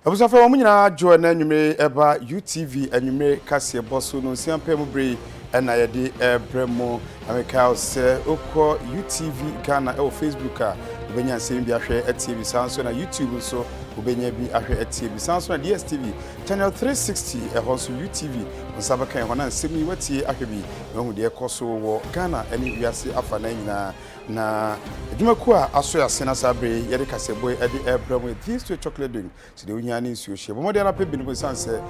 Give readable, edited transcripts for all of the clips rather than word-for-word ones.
Abusafa wo nyina join na nwumre eba UTV anwumre kase boso no siampa mu bre na yede bremo ameka se okọ UTV Ghana e Facebook a obenya nsem bi ahwe TV sanso na YouTube so obenya bi ahwe TV sanso na DSTV channel 360 e hoso UTV onsaba kan ho na nsem yi watie ahwe bi no hu de ekoso wo Ghana ani wiase afa na nyina na adwumaku a aso ya sena sabre yede kaseboy ede bremo this to chocolate drink so de onya ni nsuo hye bomo de na pe bi no sanse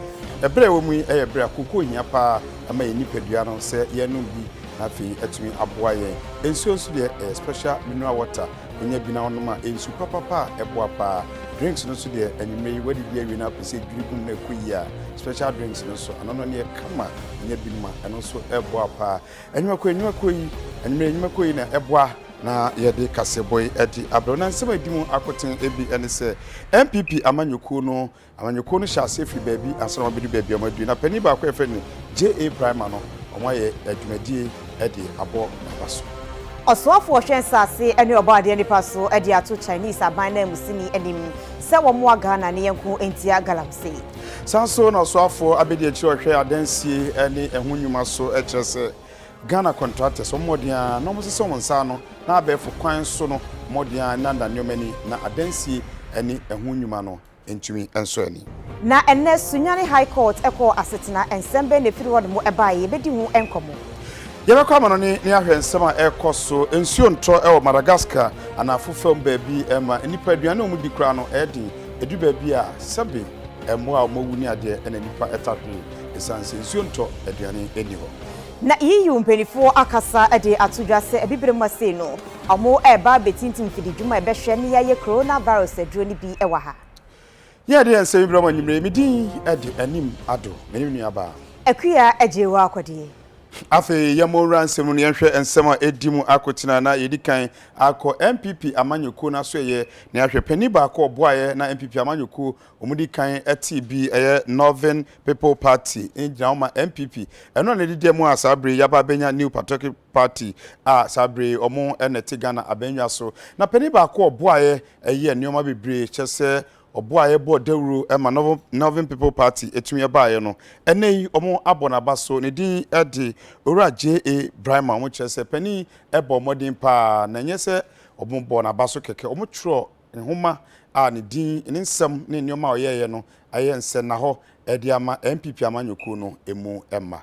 ebre wo mu ebre akoko nya pa ama ni padua no se ye no bi na fi etumi aboa ye ensuo so de special mineral water onya bi na onoma ensu papa eboa pa drinks no so de anime yi wadi bi awi na pese dribun na kuya special drinks no so anono ne kama onya bi ma eno so eboa pa anwumaku yi anwumaku yi na eboa na yede kaseboy edi abrona nsema edimu akoten ebi ene se MPP amanyoko no sha sefi baabi asana obedi baabi amadu na pani ba akwa efe ni JA Prime no omaye adwumadie edi abo nabaso Oswafo ohwensase ene obade nipa so edi ato Chinese aban na musini Anim se wo mo Ghana ne yenko entia galamse sanso na oswafo abedi echi ohwe adansie ene ehunwuma so ekyerese Ghana contractors omodia no mo se wonsa no na abefo kwan so no modia nanda nyomani na adansi ani ehunwuma no entumi enso ani na enne Sunyani High Court eko asetena ensembe ne firi wode mo ebaye bedi hu enkomo yɛbɛkɔ ama no ne ahwɛ nsɛm a ɛkɔ so nsuo ntɔ ɛwɔ Madagascar anafofam baabi ɛma nipa aduane ɔmo di kura no ɛdin edu baabi a sɛbe ɛmo a ɔmo wuni adeɛ ɛna nipa ɛtahwe esanse nsuo ntɔ aduane ɛni hɔ na EU mpenifo akasa ede atodwa se ebibire mase no ɔmo ɛba betintim fidi dwuma ɛbɛhwɛ ne yaye coronavirus aduro ni bi ɛwa ha yɛ de nsɛm bibire ma nyimre midin ɛde Anim Addo menim nua ba Akua Agyeiwaa Kodie afi yamora nsɛm no yɛhwɛ nsɛm a edimu akotina na yedikan akɔ MPP amanyoko na so ye na yɛhwɛ pani ba akɔ boaye na MPP amanyoko omudikan bi Northern People Party injama MPP ɛno na didi mu asabre yaba benya New Patriotic Party a sabre omo enete Ghana abenwa so na pani ba akɔ boaye nneoma bebre kyese oboaye bo dawuro ema Northern People Party etumi baaye no enei omo abonaba so ne din ede owura JA Brahma mo kyerese pani ebo modin pa na nyese omo bonaba so keke omo tro nhoma a ne din ne nsem ne nneoma oyeye no aye nse na ho ede ama MPP amanyoko no emu emma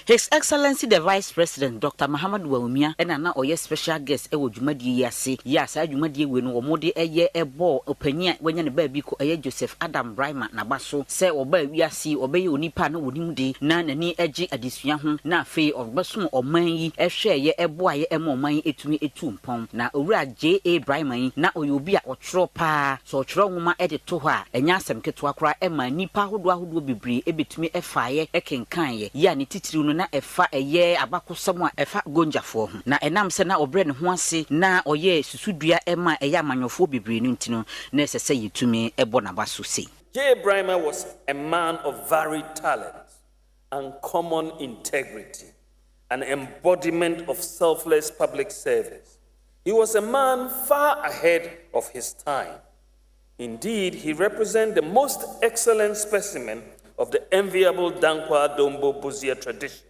His Excellency the Vice President Dr. Muhammad Wawumia na oye special guest ewo dwumadie yase ya sa dwumadie we no omode eye ebo opania wanya ne baabi ko eye Joseph Adam Brahma na baso se oba wiase obeye onipa na wonim de na nani agi adesua ho na afei obesom oman yi ehwe ye ebo aye ema oman etumi etumpon na owura JA Brahma yi na oye obi a otro pa so otro nwoma ede to ho a enya asem keto akora ema nipa hodo bibiri ebetumi efaaye ekenkan ye ya ne titiri na efa eye abakosam a efa gonjafo ho na enam se na obre ne ho ase na oye susudua ema eye amanyofo bibiri no ntino na esese yitumi ebo na baso sei J. Brahma was a man of varied talents and common integrity, an embodiment of selfless public service. He was a man far ahead of his time. Indeed, he represents the most excellent specimen of the enviable Dankwa Dombo Buzia tradition,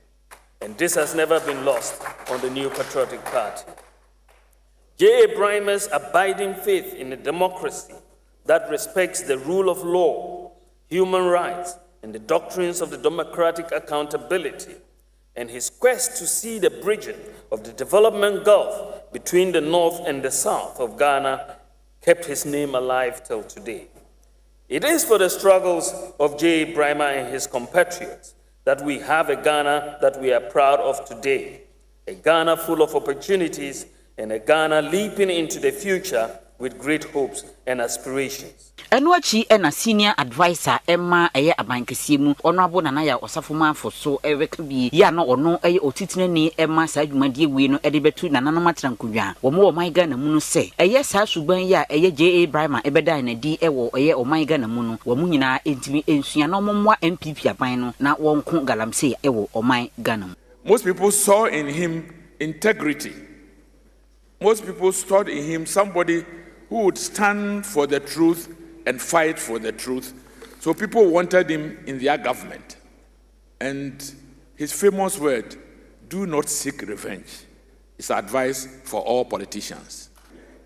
and this has never been lost on the New Patriotic Party. J.A. Brahma's abiding faith in a democracy that respects the rule of law, human rights, and the doctrines of the democratic accountability, and his quest to see the bridging of the development gulf between the north and the south of Ghana kept his name alive till today. It is for the struggles of J. Brahma and his compatriots that we have a Ghana that we are proud of today, a Ghana full of opportunities and a Ghana leaping into the future with great hopes and aspirations. Enwachi ena senior advisor Emma eye abankesi mu honorable Nanaya Osafoma for so eweka bi ya no ono eye otitine ni Emma sa dwumadie we no ede betu nanana matrankodwa wo mo oman Ghana mu no se eye sa suban ya eye JA Brahma ebeda na di ewo eye oman Ghana mu no wo mu nyina entimi ensua no momwa MPP aban no na wonko galamse ewo oman Ghana mu. Most people saw in him integrity. Most people saw in him somebody who would stand for the truth and fight for the truth. So people wanted him in their government. And his famous word, do not seek revenge, is advice for all politicians.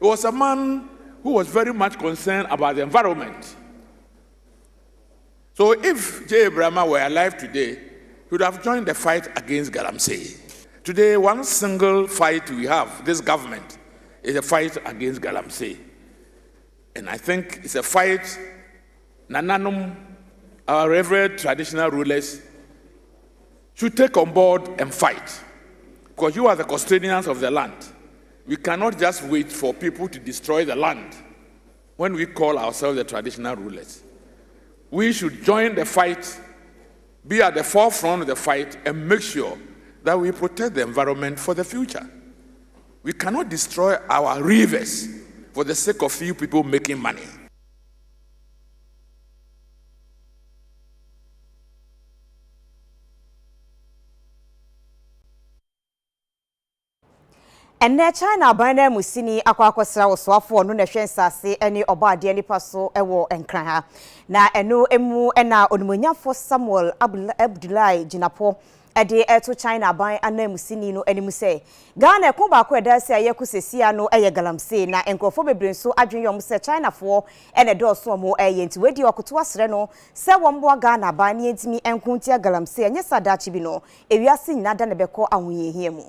He was a man who was very much concerned about the environment. So if J. Brahma were alive today, he would have joined the fight against Galamsey. Today, one single fight we have, this government, is a fight against Galamsey. And I think it's a fight Nananum, our revered traditional rulers, should take on board and fight. Because you are the custodians of the land. We cannot just wait for people to destroy the land when we call ourselves the traditional rulers. We should join the fight, be at the forefront of the fight, and make sure that we protect the environment for the future. We cannot destroy our rivers for the sake of few people making money. And China Bana Musini Aqua Swafo no Nation Sase any oba de nipa so ewo enkran ha na eno emu na onumunya for Samuel Abdullahi Jinapo ede to China ban Anam Musini no animu say Ghana ko ba ko eda say ayekusesi no eye galamsey na enkrofo bebre so adwenyo se China for ene do so mo eye nti wedi okoto asre no se wombo Ghana ban ne ntimi enkuntia galamsey anye sadachi bi no ewiase nyina ne beko ahoyehie mu.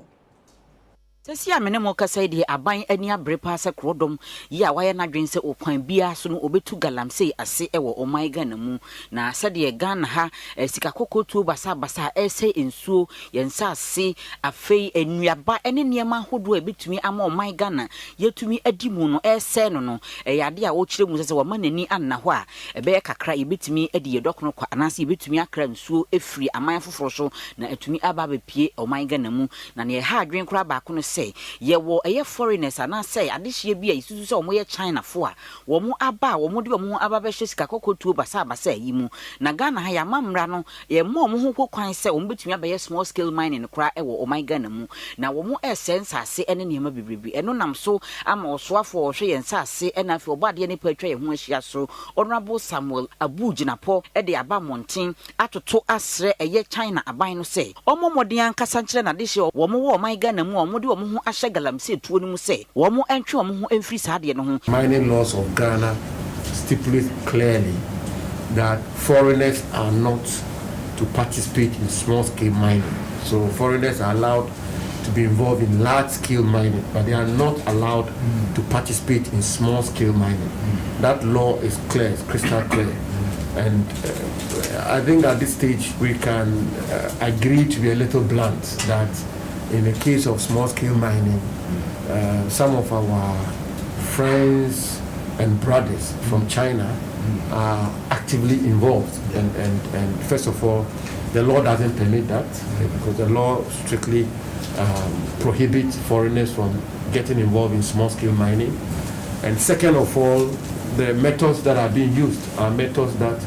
Sesi amene mo kasa de aban ani abre pa se krodom ya waye na dwen se okwan bia so no obetu galamsey ase ewo oman Ghana mu na sade Ghana ha sika kokotu basa ese ensuo yensa ase afei enuaba ene niema hodo ebetumi ama oman Ghana yetumi adimu no ese no yade a wo kire mu se wama nani anna ho a ebe kakra ebetumi adi yedokno kwa anase ebetumi akra nsuo efiri aman foforo so na etumi aba bepie oman Ghana mu na ne ha adwen kra ba ko no say ye wo eye foreigners ana say adehye bia isusu say omo ye China fo a wo mo aba wo mo de omo aba be hye sika kokotu basa yi mu na Ghana ha ya mamra no ye mo omo ho kokwan say omo betumi aba ye small scale mining kra e wo oman Ghana mu na wo mo essence ase ene niema bibrebi eno nam so ama osoafo hwe ye nsase ena fi obade ne patwa ye ho ahia so Honorable Samuel Abujinapo e de aba monten atoto asre eye China aban no say omo moden ankasa nkire na dehye wo mo wo oman Ghana mu omo de omo ashe galamsey tuo ni mu say wo mo entwe omo ho emfiri saade no ho. Mining laws of Ghana stipulate clearly that foreigners are not to participate in small scale mining. So foreigners are allowed to be involved in large scale mining, but they are not allowed to participate in small scale mining. That law is clear, it's crystal clear. And I think at this stage we can agree to be a little blunt that in the case of small-scale mining, some of our friends and brothers from China are actively involved. And first of all, the law doesn't permit that because the law strictly prohibits foreigners from getting involved in small-scale mining. And second of all, the methods that are being used are methods that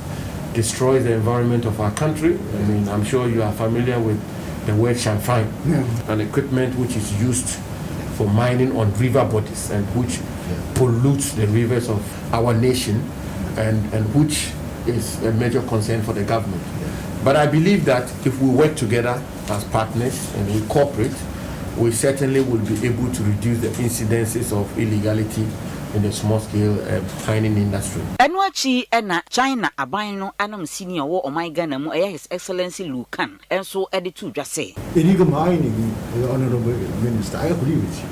destroy the environment of our country. I mean, I'm sure you are familiar with the word shamfine, an equipment which is used for mining on river bodies and which pollutes the rivers of our nation and which is a major concern for the government. But I believe that if we work together as partners and we cooperate, we certainly will be able to reduce the incidences of illegality in the small-scale mining industry. Enwachi ena China aban no anam senior wo oman Ghana mu His Excellency Lukan enso editu dwa say illegal mining, the Honorable Minister, I agree with you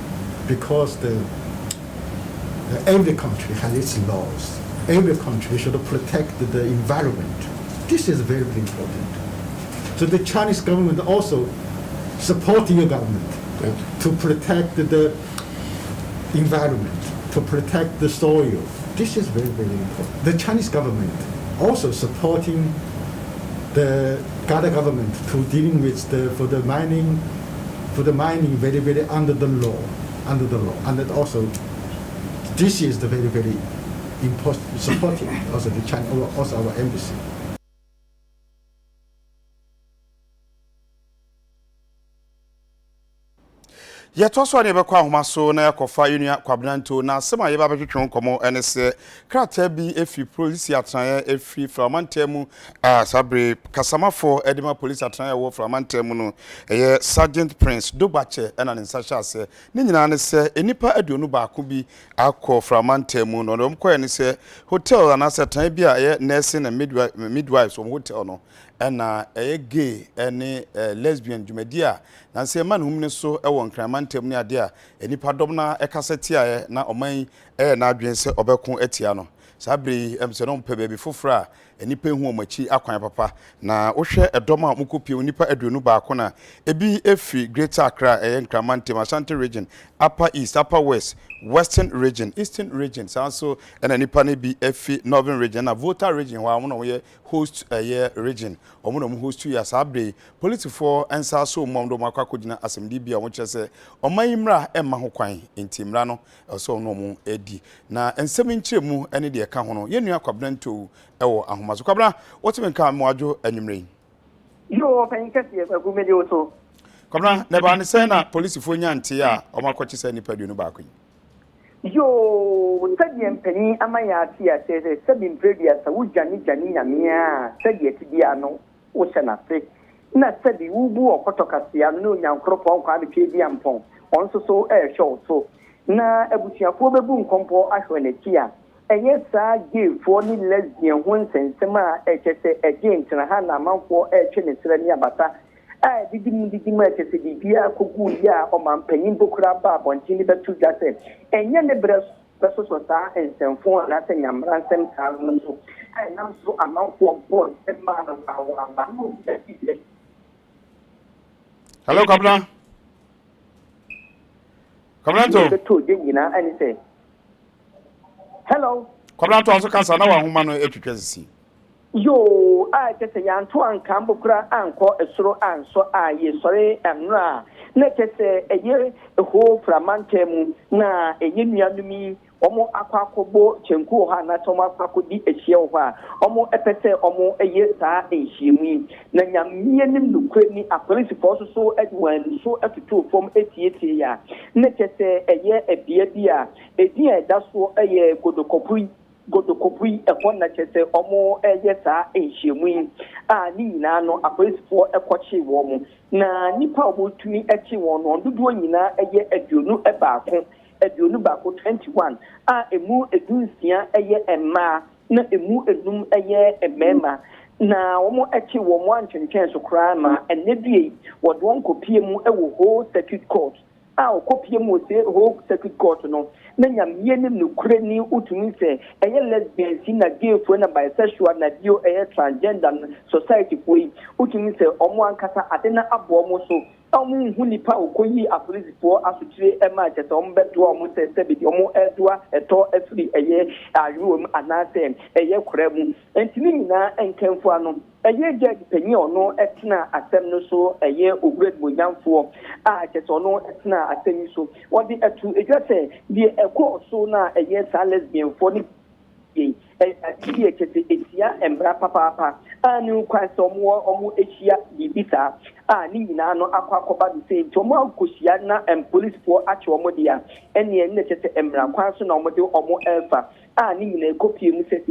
because every country has its laws. Every country should protect the environment. This is very, very important. So the Chinese government also supporting your government to protect the environment, to protect the soil. This is very, very important. The Chinese government also supporting the Ghana government to dealing with for the mining very, very under the law. And that also, this is the very, very important supporting also the China, also our embassy. Ye to so ne be kwa homa so na yakofa yunua kwabranto na sema ye ba betwetwe nkomo ene se krata bi efi police atran efi framantemu sabre kasamafo edema police atran wo framantemu no ye Sergeant Prince Dobache ena ne nsasha se ne nyina ne se enipa aduonu baako bi akọ framantemu no dom koye ne se hotel anasa tan bi a ye nursing and midwives from hotel no ena gay ene lesbian jumadia na se man hum ne so e won kramantem ne ade a enipa dom na ekaseti a na oman na adwen se obekon atia no sabre emse no mpe baby fofra enipa hu omachi akwan papa na wohwe edom a mukopie onipa aduonu baako na ebi efi Greater Accra kramantem Ashanti region, Upper East, Upper West, Western region, Eastern region, so and enipa ne bi efi Northern region na Volta region wa mo no ye host region omo no host ya sabre police for ensa so mom do makwa kodina assemblea bia wo chese omayimra emma ho kwan intimra no so no mu edi na ensem nkyeremu ene de ka ho no yenua kwabranto ewo ahomaso kwabra wotime nka moadwo anwumre yo pankasi e ku mede oto kwabra ne ba ne se na police fo nyante a omakwachi se nipa duonu baako yo sadi empani amaya ati ase sadi predia sa wujani jani na mia sadi etibia no wo se na se na sadi wubu okotokase anu no nyankropo kwa de pie bia mpon onso so show so na abusiafo bebu nkompo ahwe na tia enye sa gayfo ni lesbian ho nsensema echese ejentra ha na manfo etwe ne sere ni abata didim etese bibia kogu ya o mampanyin bokura ba bontin betu jase enye ne beso so sa ensemfo na senyamra nsem sa no so na so amanfo bon ema na awa no hello kabla kablanto to je nyina ani se hello kablanto anso kansa na wa homa no etwetwe sisi yo kese yanto anka mbokura anko esoro anso ye sore enra na kese eye ho framantemu na eye nuanumi omo akwakobo chenku ha na tomo akwakodi ehie ho a omo epese omo eye saa ehyiemu na nyamie nim nukwe ni apolice force so edwan so atutu fom etietie ya na kese eye ebia bia edi edaso eye godokopui ekona chese omo eyesa ehyiemu ni nyina no apolice for ekochi wo mu na nipa obotumi echi wo no dodo nyina eye aduonu baako 21 emu edunsia eye emma na emu enum eye emema na womo echi wo mo antwentwen so kra ma enebie wodwon kopie mu ewo ho circuit court okopie mu se ho circuit court no na nyamie nim no kure ni utumi se eye lesbian si na gay fo na bisexual na bio eye transgender society fo yi utumi se omo ankasa adena abo omo so omo hu nipa okoyi apolice fo asotire ema chete omo bedo omo se bi omo edoa eto afiri eye ayuom anase eye kure mu entimi nyina enkenfo ano eye judge penyi ono etna asem no so eye ogred bonyamfo chete ono etna asem so wodi etu ejase die ekọ so na eye sa lesbian fo ni ati chete etia embra papa ani kwanse omo echia bibisa ni nyina no akwakoba bi se ntomo akosia na police for achi omo dia ene ne chete embra kwanse na omo de omo elfa ni nyina ekopie mu se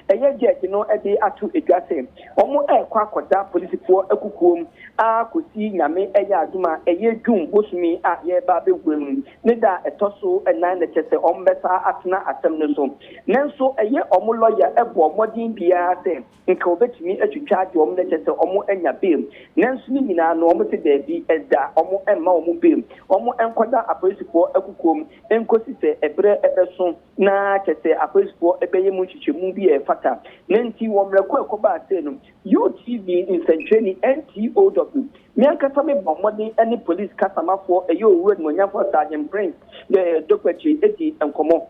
eye judge no ede atu edwase omo akwakoda police for ekukuom akosi nyame eye aduma eye dwum bosumi ye ba begwem ne da etoso enan ne chete omo besa atena asem ne so nenso eye omo lawyer ebo modin bia se nka obetimi atwitwa ade omo ne chete omo anya bem nenso nyina no omo se baabi eda omo emma omo bem omo enkoda apolisipo ekukom enkosi se ebre ebeso na chete apolisipo ebeye mu chichemu bi e fata nenti wo mreko ekoba ase no UTV insentreni NTOW miankasa me bomodi any police kasamafo eyo owured monyafo Sergeant Prince the dokwachi edi enkomo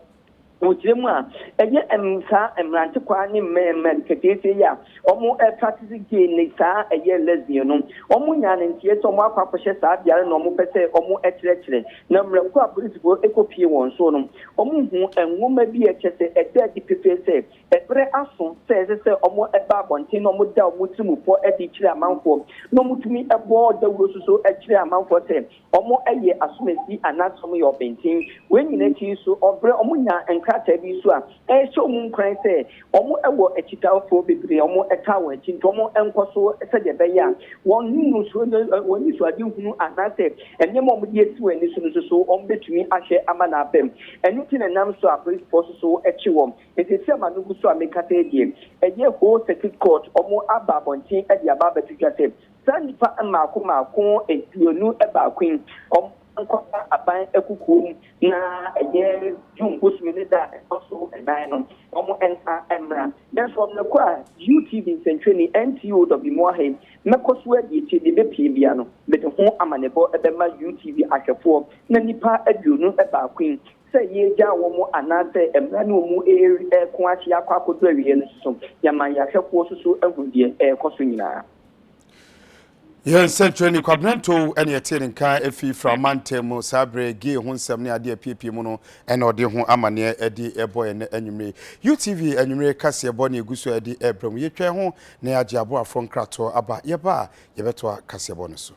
Uchemu a eye emsa emrante kwa ni men ketete ya omo practice gay ni sa eye lesbian no omo nya ne ntie to omo akwakohye sa biare no omo pese omo ekyerɛkyerɛ na mranko apolisibo ekopie won so no omo hu enwoma bi ekese eda di pepe se ebre aso se omo eba abonten no omo da omo timupo edi kyerɛ amanfo no omo tumi ebo dawuro so ekyerɛ amanfo se omo eye asomesi anatom yo bentin when nyina ki so obre omo nya krata bi so a ehye mu nkran se omo ewo ekitafo bebre omo eka wo ekinto omo enkoso se de be ya won nu so woni so ade hunu anase enyem omo de esi wani so omo betumi ahye ama na abem enu ti na nam so a police force so echi wom etese ama no so a mekata edie eye ho circuit court omo aba bontin e de aba betwa se sanifa maako epionu eba queen nkɔfa aban ekukum na ɛyɛ junkusumi ne da ɛkɔso ɛban no ɔmo ɛnsa ɛmra nso ɔmo kɔ a UTV nsɛntwɛni NTO dɔbi mu ahɛ mɛkɔ so adi ekyi de bepie bia no mede ho amanebɔ ɛbɛma UTV ahwɛfoɔ na nipa aduonu ɛbaako yi sɛ yɛgya wɔn anaasɛ ɛmra ne wɔn ɛko akyi akɔ akɔdo awie no so yɛma yɛahwɛfoɔ so ahu deɛ ɛrekɔ so nyinaa. Yes, Central Quabrento and your telling car if you from Mantemo, Sabre, Gay, Hunsam, near dear PP Mono, and or dear Hon Amania, Eddie, a boy, and Anim. UTV and you may Cassia Bonnie Gusso Eddie Ebram, ye try home, near Agyeiwaa from Krato, about your bar, you better Cassia Bonusu.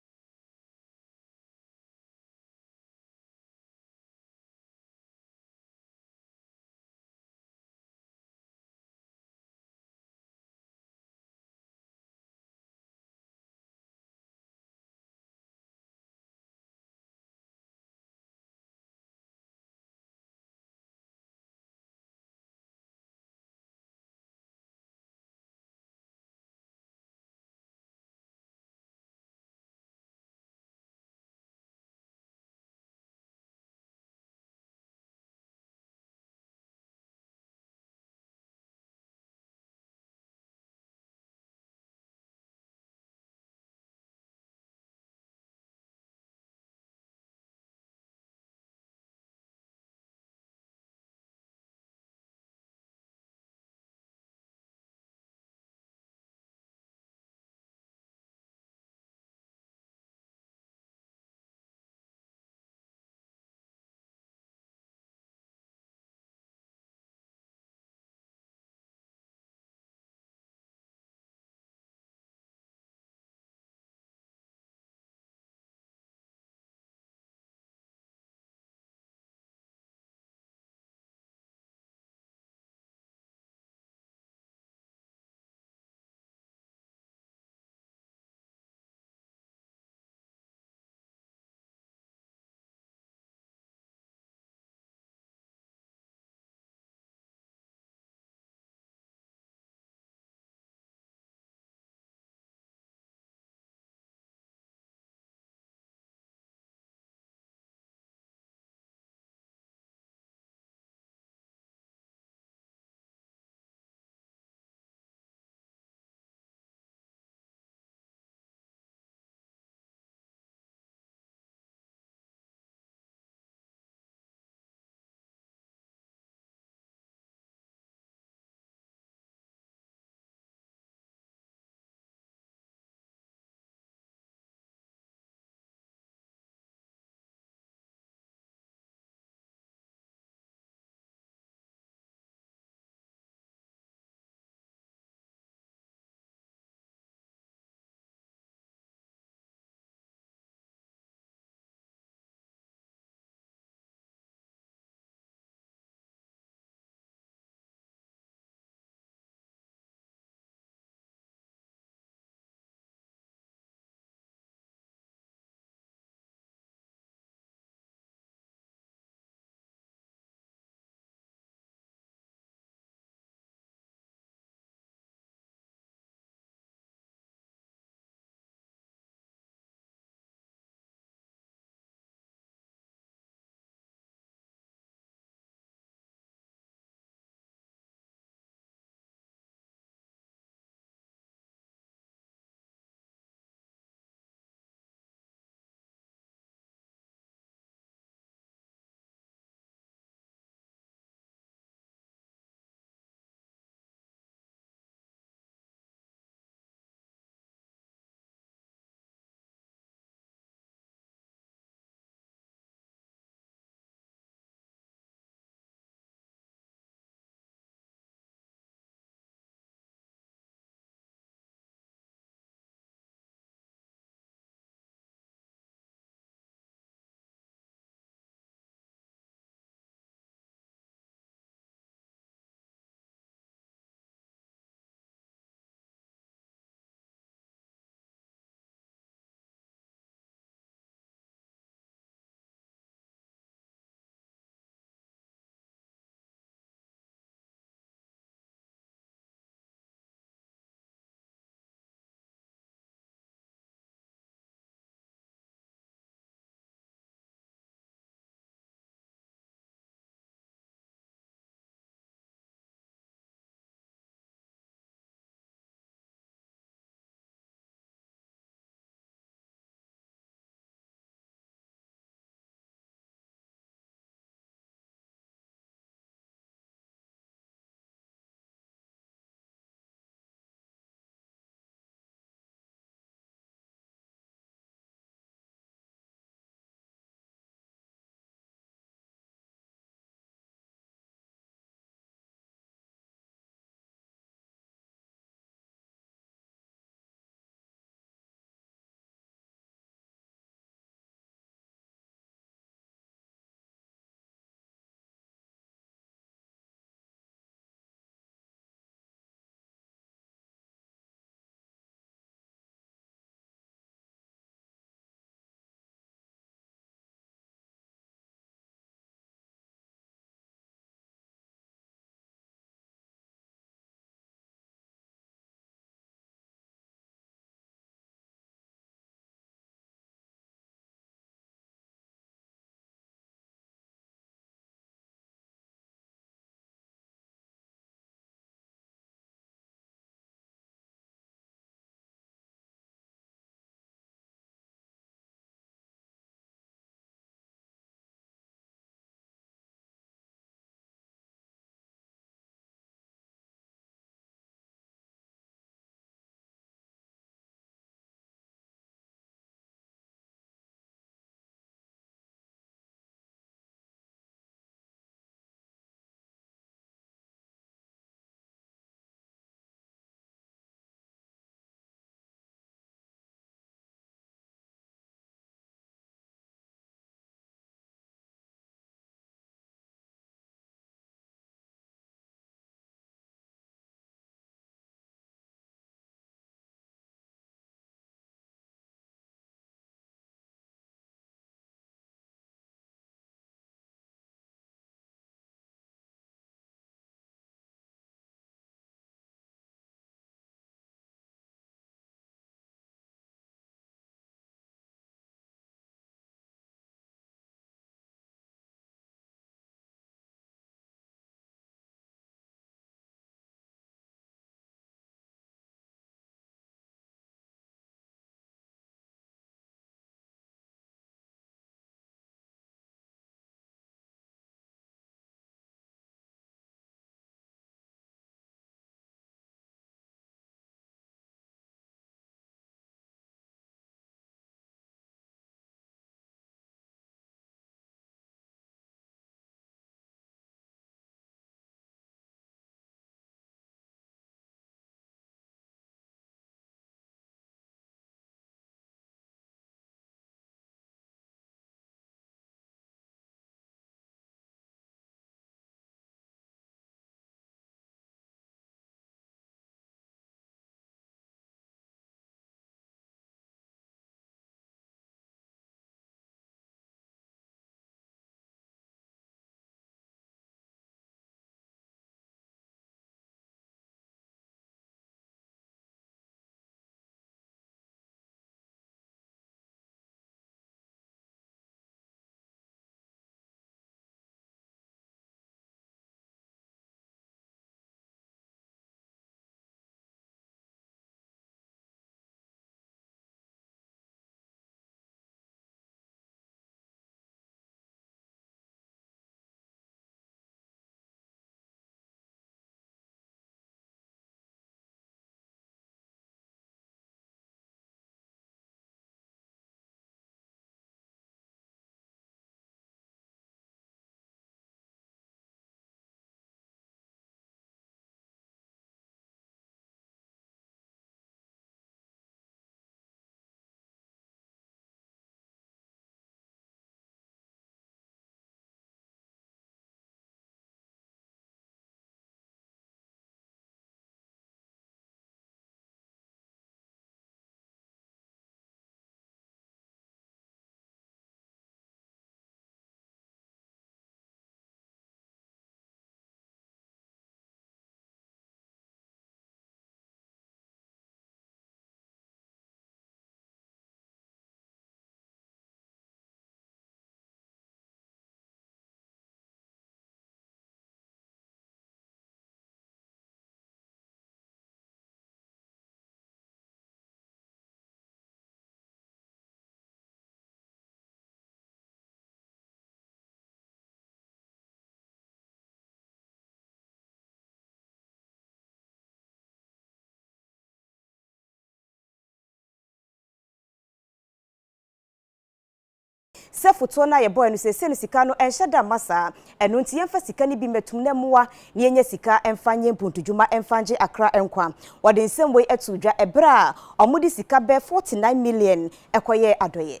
se foto na ye boy no se no sika no enhye da masa eno nti yemfa sika ni bi metum na muwa na yenye sika emfanye mpuntudwuma emfanje akra enkwa wode nsem we etudwa ebra omudi sika be 49 million ekoye adoye.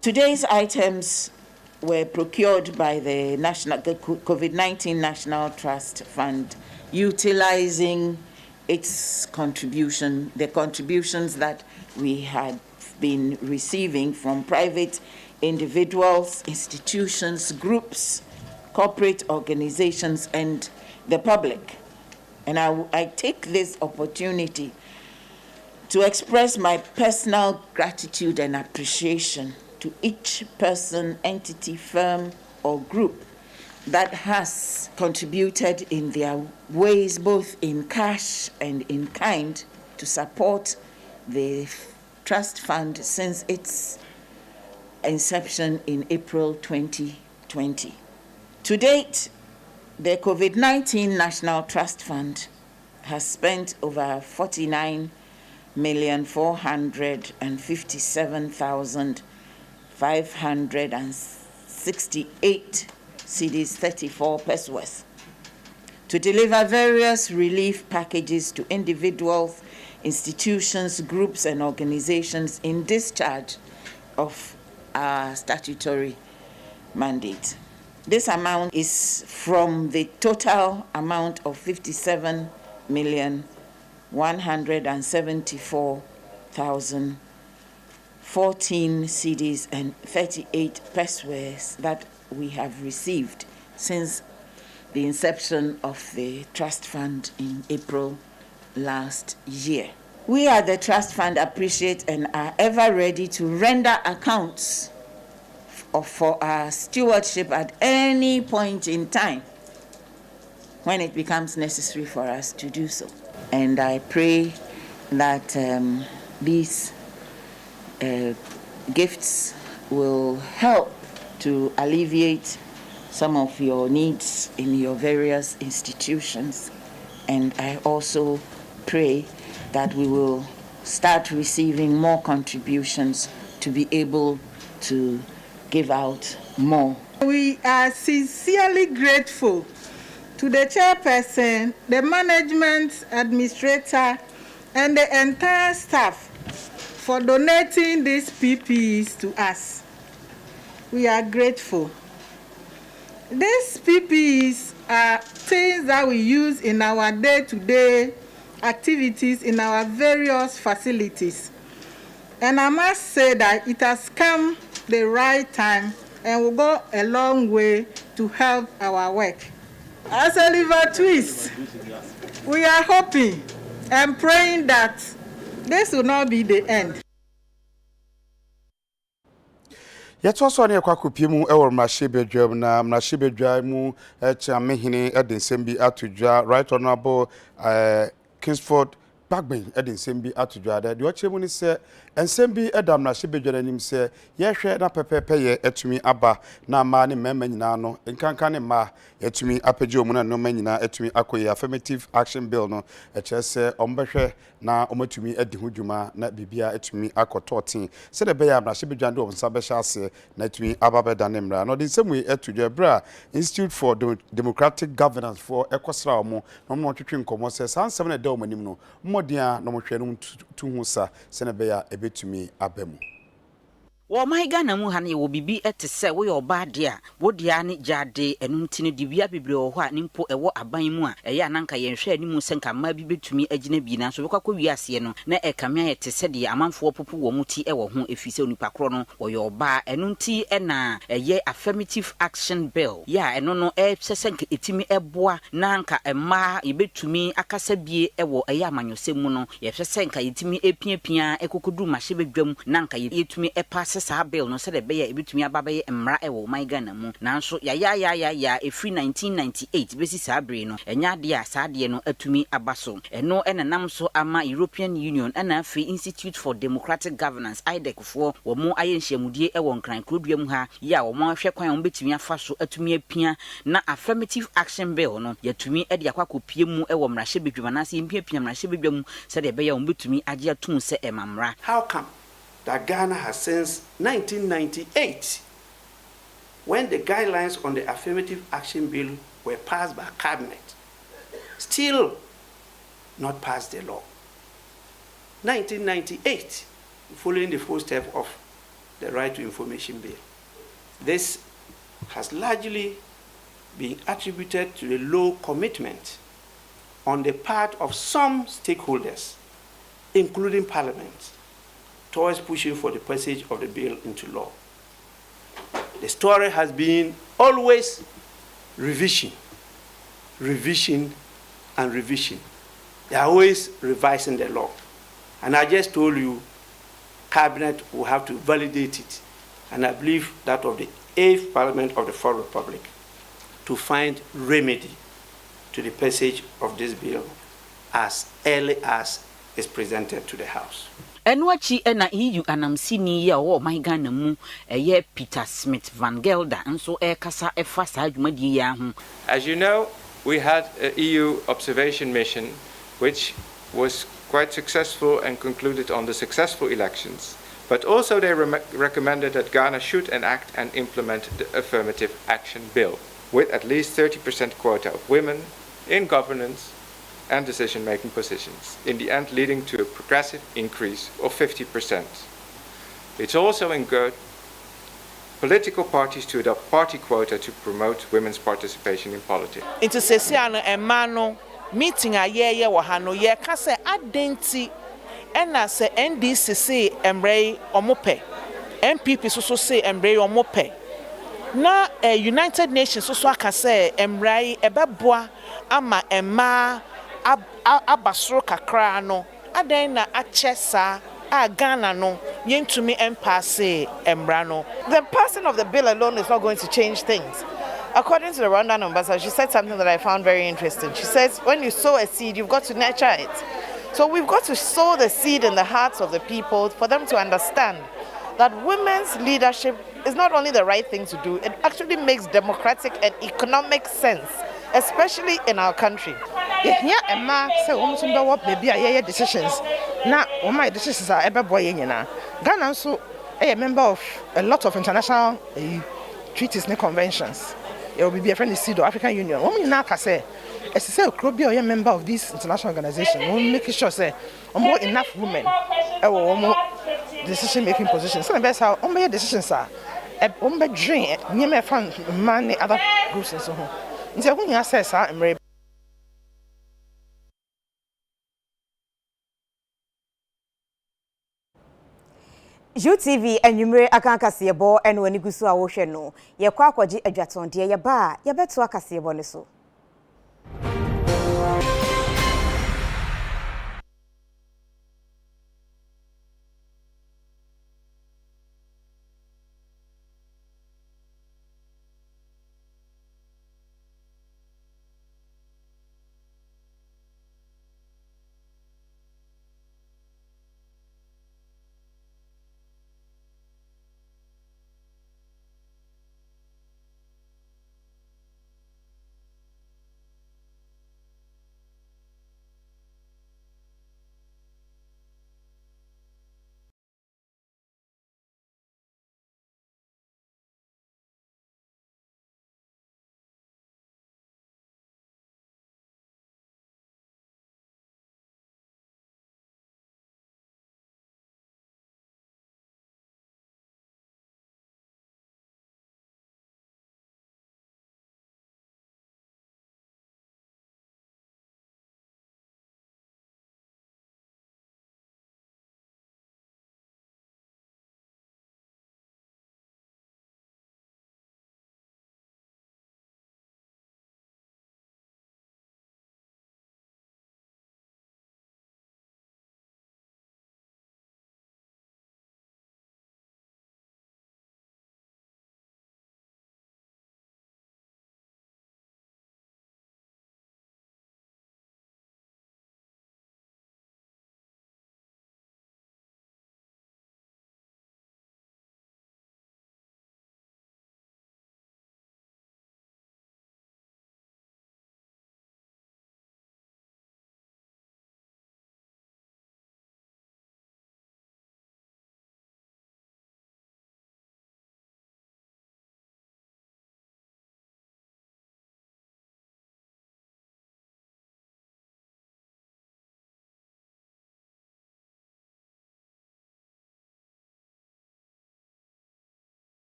Today's items were procured by the COVID-19 National Trust Fund, utilizing its the contributions that we had been receiving from private individuals, institutions, groups, corporate organizations, and the public. And I take this opportunity to express my personal gratitude and appreciation to each person, entity, firm, or group that has contributed in their ways, both in cash and in kind, to support the trust fund since its inception in April 2020. To date, the COVID-19 National Trust Fund has spent over 49,457,568 cedis 34 pesos to deliver various relief packages to individuals, institutions, groups, and organizations in discharge of our statutory mandate. This amount is from the total amount of 57,174,014 cedis and 38 pesos that we have received since the inception of the trust fund in April last year. We at the trust fund appreciate and are ever ready to render accounts for our stewardship at any point in time when it becomes necessary for us to do so. And I pray that these gifts will help to alleviate some of your needs in your various institutions. And I also pray that we will start receiving more contributions to be able to give out more. We are sincerely grateful to the chairperson, the management administrator, and the entire staff for donating these PPEs to us. We are grateful. These PPEs are things that we use in our day-to-day activities in our various facilities. And I must say that it has come the right time and will go a long way to help our work. As a liver twist, we are hoping and praying that this will not be the end. Yet also near Kwakupimu or Mashibedrum na Mashibedrum Chamehine Edin Sembi Atuja, Right Honorable Kingsford Bagman Edin Sembi Atuja. The Ochemuni say, and Sembi Edam Mashibedrum say, yes, na pepe etumi aba na mani memenano, and kankane ma etumi apejo muna no menina etumi Akua affirmative action bill no, say ombeshe na omatumi edi hujuma na bibia etumi akototi se de beya na shebedwande o nsabesha ase na etumi ababeda nemra no the same way etudwa bra Institute for Democratic Governance for ekosra omo no mo twetwe nkomo se san 7 da omanim no modia no mo hwe no tuhusa se ne beya ebetumi abemu. Wo mai Ghana mu hane wo bibi etese wo yo ba de a wo dia ne jade enu ntine dibia bebre wo ho a nimpo ewo aban mu a eya nanka ye hwe animu senka ma bi betumi agina bi na so bekwa wiase no na ekamia ye tese de amanfo popo wo muti ewo ho efise onipa kro no wo yo ba enu nti na eye affirmative action bill ya eno no sesenka etimi eboa nanka emma ye betumi akasa bie ewo eya amanyose mu no ye sesenka etimi epiapia ekokodu mahye bedwam nanka ye etumi epase sa bill no said be ebitumi ababaye emra ewo my Ghana mu nanso ya efri 1998 besi sa bre no enya de a sa de no atumi abaso eno enanam so ama European Union ana Free Institute for Democratic Governance IDEC fo wo mo ayenhyiamudie ewo nkran kroduam ha ya wo mo ahwe kwan wo betumi afa so atumi apia na affirmative action bill no yatumi ede akwakopie mu ewo mrahye bedwuma na se impia mrahye bedwam said be ya wo betumi age atum se emamra. How come that Ghana has since 1998, when the guidelines on the Affirmative Action Bill were passed by Cabinet, still not passed the law. 1998, following the footsteps of the Right to Information Bill. This has largely been attributed to the low commitment on the part of some stakeholders, including Parliament, towards pushing for the passage of the bill into law. The story has been always revision, revision, and revision. They are always revising the law. And I just told you, Cabinet will have to validate it. And I believe that of the 8th Parliament of the Fourth Republic to find remedy to the passage of this bill as early as is presented to the House. Enwachi ena EU anamsini ya o my Ghana mu eye Peter Smith Van Gelder nso kasa efa saa adwumadi ya ho. As you know, we had an EU observation mission which was quite successful and concluded on the successful elections. But also they recommended that Ghana should enact and implement the Affirmative Action Bill with at least 30% quota of women in governance and decision-making positions, in the end leading to a progressive increase of 50%. It's also encouraged political parties to adopt party quota to promote women's participation in politics. Into sesiano emano meeting a ye wahano ye kase adenti ena se NDC se emre omope MPP so se emre omope na United Nations so aka se emre ebeboa ama ema abasoro kakra no adan na achesa a Ghana no yentumi empase emra no. The passing of the bill alone is not going to change things. According to the Rwandan ambassador, she said something that I found very interesting. She says, when you sow a seed, you've got to nurture it. So we've got to sow the seed in the hearts of the people for them to understand that women's leadership is not only the right thing to do, it actually makes democratic and economic sense, especially in our country. Yeah, Emma say maybe a decisions. Now, my decisions are ever boy. Ghana also a member of a lot of international treaties and conventions. It will be a friendly seed of African Union. Women now can say, as I say, Kodie or a member of this international organization, we make sure say more enough women or more decision-making positions. So that's how all decisions are. Ombe dream, near from many other groups and so on. So when you say, I'm UTV enyumre akankasiyebo eno ani gusu a wo hwe no ye kwa akwaji adwatonde ye ba ye beto akasiyebo ne so.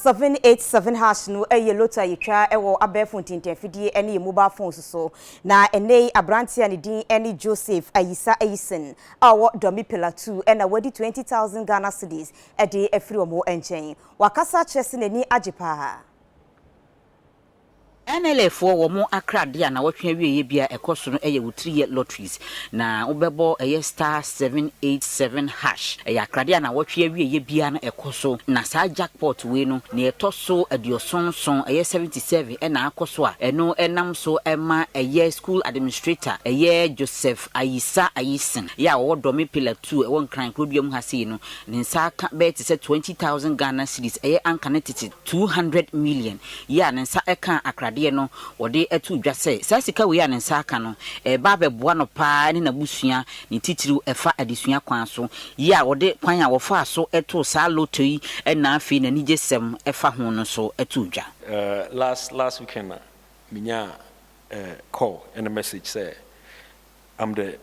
787 hash no eye loto ayetwa ewo abefo ntintenfidie ene mobile phones so na ene abrantia ne din ene Joseph Ayisa Ayisen awo domi pillar 2 ena wadi 20,000 Ghana cedis ede efiri omo enchen wakasa chese nani Agyeiwaa NLF wo mo akrade na wotwe awie bia ekoso no eye wutiriye lotteries na ubebo eye star 787 hash eye akrade na wotwe awie bia na ekoso na sa jackpot we no na etoso adiosonson eye 77 na akoso a eno enam so ema eye school administrator eye Joseph Ayisa Ayisen ya wo domi pillar 2 won kran krodium hase no ne nsa ka bet se 20,000 Ghana cedis eye ankanetiti 200 million ya ne nsa eka akrade no wode etu dwase sasika we ya ne nsa aka no ba beboa no pa ne nabusua ne titiru efa adesua kwan so ya wode kwan a wofa so etu sa lottery na afi na nigesem efa ho no so etu dwa last weekend minya call and a message say I'm the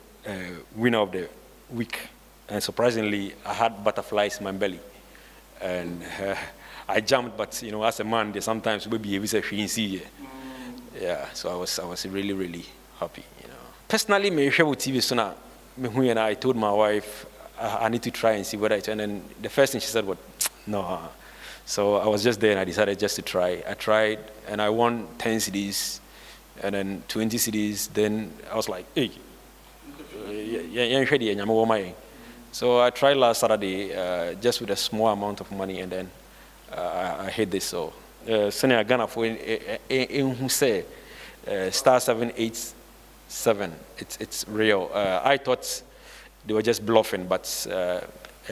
winner of the week, and surprisingly I had butterflies in my belly and I jumped, but you know, as a man, they sometimes will be able to see. Yeah, so I was really happy. You know, personally, me share with TV so now. Me and I told my wife I need to try and see what I can. And the first thing she said was no. So I was just there and I decided just to try. I tried and I won 10 cedis and then 20 cedis. Then I was like, hey, so I tried last Saturday just with a small amount of money, and then I hit this. So Senior Ghana for who say star 787, it's real. I thought they were just bluffing, but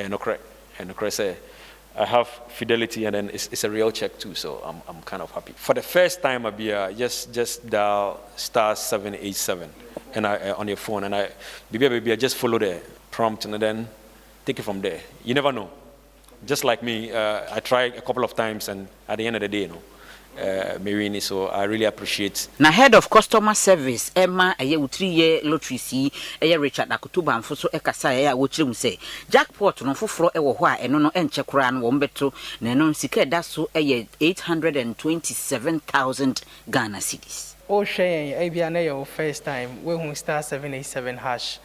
no correct. Say I have fidelity, and then it's a real check too. So I'm kind of happy. For the first time, I be just dial star 787 and on your phone, and I just follow the prompt and then take it from there. You never know. Just like me, I tried a couple of times, and at the end of the day, Marini, so I really appreciate. Na head of customer service Emma eye utriye lottery si eye Richard Akutuba mfo so ekasa eye wochirem say jackpot no foforo ewo ho a eno no enche kura no wombeto na eno sika da so eye 827,000 Ghana cedis. O hwe ebia na your first time we hu star 787 hash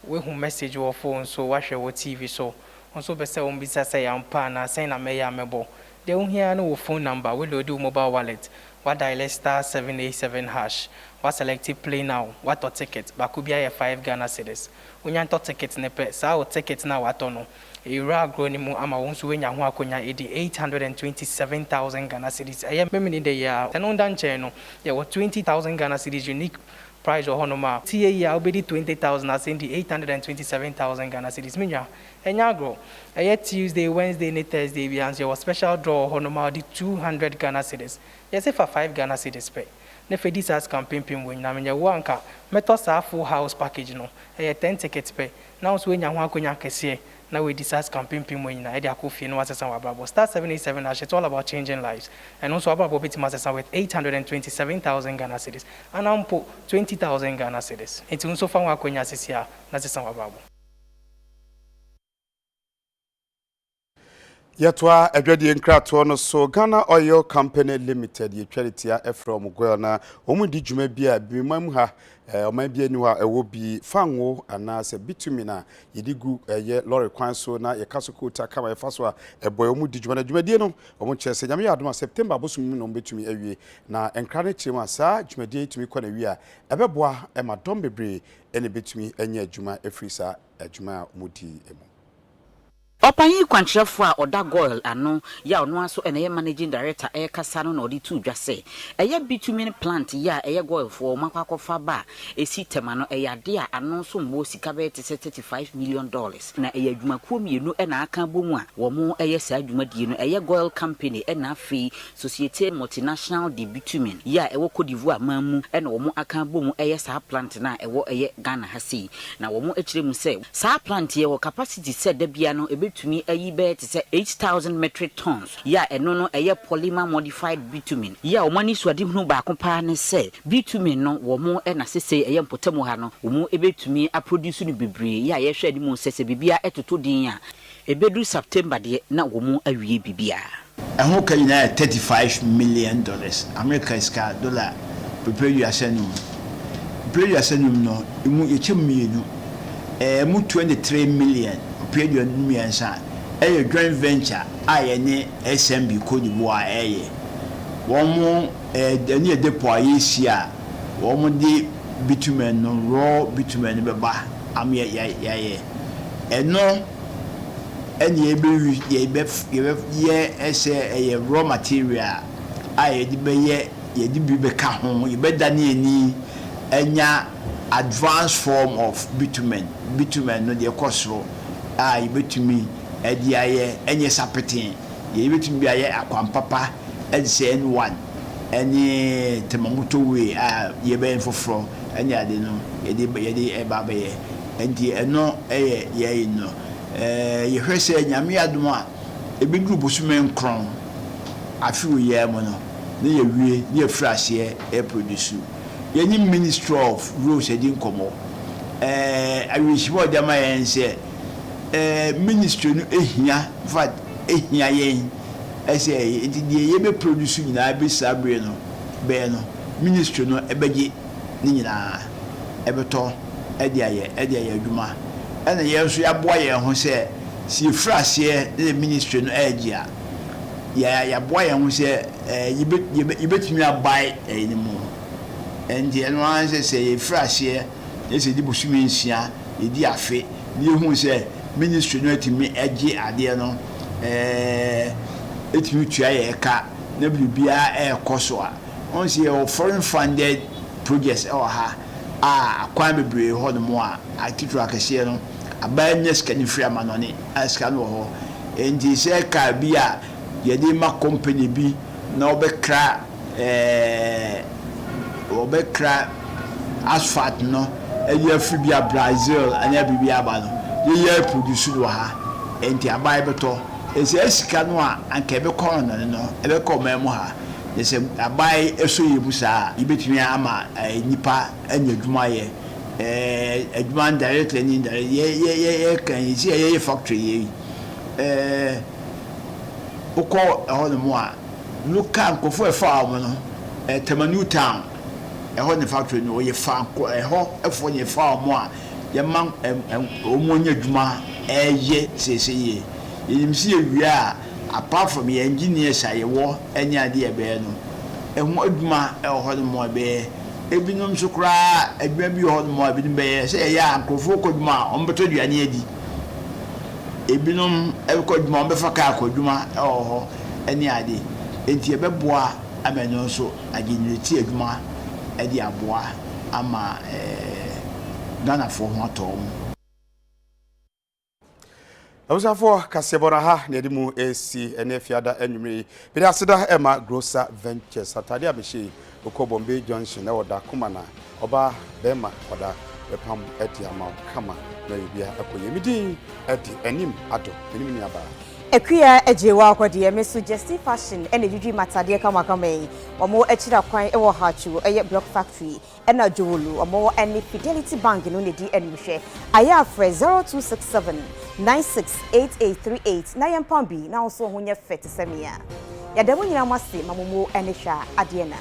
we hu message your phone so wa hwe wo TV so onso be say on bisa say ampa na say na me ya mebo de hu here no phone number we load your mobile wallet wa dial star 787 hash wa select play now what to ticket ba ku bia 5 Ghana cedis unya to ticket ne pe sa o ticket na wa to no era groni mu ama wonso wenya ho akonya edi 827,000 Ghana cedis eye memini de ya teno danche no ye 20,000 Ghana cedis unique price or honoma tie ya obedi 20,000 as in the 827,000 Ghana cedis minya enya grow eye Tuesday Wednesday and Thursday bi answer was special draw honoma di 200 Ghana cedis yes for 5 Ghana cedis pay ne fe this as campaign pin win na menya wanka meto sa full house package no eye 10 tickets pay now so wenya ho akonya kese na we discuss campaign pin when na ede akofie no asesa wa brabo star 787 hash. It's all about changing lives, and also about bit masesa with 827,000 Ghana cedis and ampo 20,000 Ghana cedis. It's also fa wa kwenya sisia na asesa wa brabo. Yatwa adwadi nkrato no so Ghana Oil Company Limited ye twalitia from Ghana omudi dwuma bia bimam ha oman bia ni ha ewo bi fanwo ana se bitumina yedigu ye lorry kwan so na ye kasoko ta kama ye faso a eboy omudi dwuma na dwumadie no omo chese nyame yadoma September bosum no betumi awie na enkra ne chirima sa dwumadie tumi kwa na wi a ebeboa e madom bebre ene betumi anya dwuma efrisa dwuma omudi emu. Opanyi kwantrefo a oda goil ano ya ono aso ene managing director kasa no na odi tu dwase eye bitumen plant ya eye goil fo makwakofa ba esi tema no eye ade a ano so mbo sika be te $35 million na eye adwumakuo mienu na aka bomu a wo mo eye sa adwumadie no eye goil company na afi Societe Multinational de Bitumen ya ewo Kodie amamu na wo mo aka bomu eye sa plant na ewo eye Ghana hasi na wo mo ekiremu se sa plant ye wo capacity se da bia no tumi ayi be te say 8,000 metric tons ya eno no eye polymer modified bitumen ya o mani suade hunu ba ko pa ne say bitumen no wo mo na sese eye mpotamo ha no wo mo ebetumi a produce no bebre ya ye hwe di mo sese bibia etoto din a ebedu September de na wo mo awie bibia. and who can $35 million. America is car dollar. Prepare your ascenum. Prepare your ascenum no. You mu 23 million. Prepare your millions. A joint venture. I SMB Kodie. One more near the Poisia. One more the bitumen no raw bitumen beba. I'm ye. And no. And ye say a raw material. I be home. You better need any advanced form of bitumen. Bitumen no the cost row. You bet to me any sapetin. You bet to me Akua papa and say N1. Any Temamuto way ye ben for fro. Any I don't know. Ye a baby. And ye no ye no. You heard say Yami Adoma, a big group of men crown. A few year mono, near fresh year, a produce. Any minister of rules I didn't come. I wish what the man say, minister, here, but here, I say, it did ye producing in Ibe Sabrino, Beno, minister no ebegi Nina, Eberton, Edia Duma. And the years we are boy who say, see, fresh year, the ministry no edge. Ya boy who say, you bet me a buy anymore. And the answer say, fresh year, this is the Bushminsia, the dear fate, you who say, ministry no to me edgy adiano, it will try a car, never be a Kosoa. Once your foreign funded projects or her. Kwame Bray hold more. I teach you a share. A badness can free a man on it. As can ho. And he said, Caribia, Yadima company be no be crap, asphalt no, and you have Fibia Brazil and every Biabano. The year produced her, and the Bible. It's Escanoa and Quebec Corner, no, ever come memoir. They say, I buy a so you busa, you bet me ama, a nipa, and you do my a man directly in the ye can you see a factory? Oko all the more. Look, come go for a farm, a Temanu town, a honey factory, no, you farm, a hawk, for your farm more. Your man and Omonia Duma, a ye, say ye. You see, we are. Apart from the engineers, I war any idea bear no. And what ma hold more bear. Ebinum so cry, a baby hold more bear. Say, ya, Uncle Foko ma, on better you any eddy. Ebinum ever called Mamma Fakako Duma, or any idea. And the Bebois, I mean also, I give you tea Duma, Eddie Abois, ama Ghana for one tom. Awusafo kasebora ha na edimu AC enefiada enwumre bi da seda ema Grocer Ventures atade abeshi Okobombe Junction na oda kuma na oba bema oda epam edi ama kama na bibia akoyemidin edi Anim Addo enim ni aba Akua Agyeiwaa Kodie me suggestive fashion ene dwudwi matade kama yi omo akira kwan ewo hachu eye block factory ena jowolu omo ene Fidelity Bank no ne di enhwe aya afre 0267 968838 na yempambi na so honye fet semia ya demo nyina mase mamomo ene hwa ade na